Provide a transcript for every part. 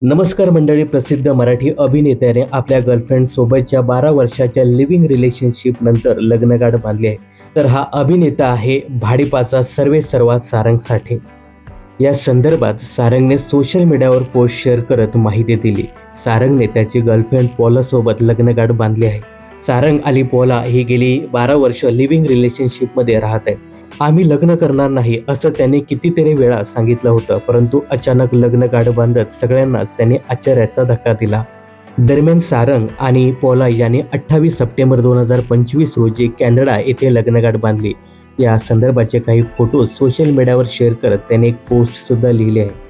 नमस्कार मंडळी. प्रसिद्ध मराठी अभिनेत्याने आपल्या गर्लफ्रेंड सोबतच्या 12 वर्षाच्या लिव्हिंग रिलेशनशिप नंतर लग्नगाठ बांधली आहे. तर हा अभिनेता आहे भाडीपाचा सर्वेसर्वा सारंग साठे. या संदर्भात सारंगने सोशल मीडियावर पोस्ट शेअर करत माहिती दिली. सारंगने त्याची गर्लफ्रेंड पॉला सोबत लग्नगाठ बांधली आहे. सारंग आणि पॉला ही गेली 12 वर्ष लिव्हिंग रिलेशनशिपमध्ये राहत आहे. आम्ही लग्न करणार नाही असं त्याने कितीतरी वेळा सांगितलं होतं, परंतु अचानक लग्नगाठ बांधत सगळ्यांनाच त्याने आश्चर्याचा धक्का दिला. दरम्यान सारंग आणि पॉला यांनी 28 सप्टेंबर 2025 रोजी कॅनडा येथे लग्नगाठ बांधली. या संदर्भाचे काही फोटो सोशल मीडियावर शेअर करत त्याने एक पोस्ट सुद्धा लिहिले आहे.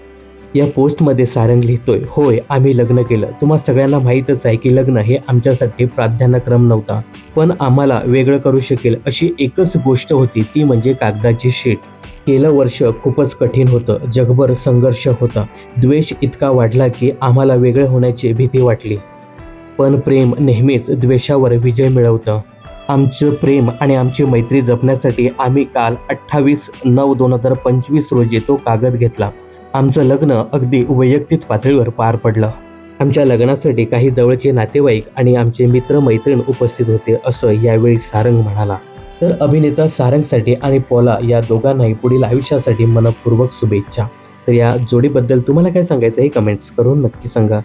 या पोस्टमध्ये सारंग लिहितोय, होय आम्ही लग्न केलं. तुम्हा सगळ्यांना माहीतच आहे की लग्न हे आमच्यासाठी प्राधान्यक्रम नव्हता, पण आम्हाला वेगळं करू शकेल अशी एकच गोष्ट होती, ती म्हणजे कागदाची शीट. गेलं वर्ष खूपच कठीण होतं. जगभर संघर्ष होता. द्वेष इतका वाढला की आम्हाला वेगळे होण्याची भीती वाटली. पण प्रेम नेहमीच द्वेषावर विजय मिळवतं. आमचं प्रेम आणि आमची मैत्री जपण्यासाठी आम्ही काल 28/9/2025 रोजी तो कागद घेतला. आमचं लग्न अगदी वैयक्तिक पातळीवर पार पडलं. आमच्या लग्नासाठी काही जवळचे नातेवाईक आणि आमचे मित्र-मैत्रीण उपस्थित होते, असं यावेळी सारंग म्हणाला. तर अभिनेता सारंगसाठी आणि पॉला या दोघांनाही पुढील आयुष्यासाठी मनःपूर्वक शुभेच्छा. तर या जोडीबद्दल तुम्हाला काय सांगायचं हे कमेंट्स करून नक्की सांगा.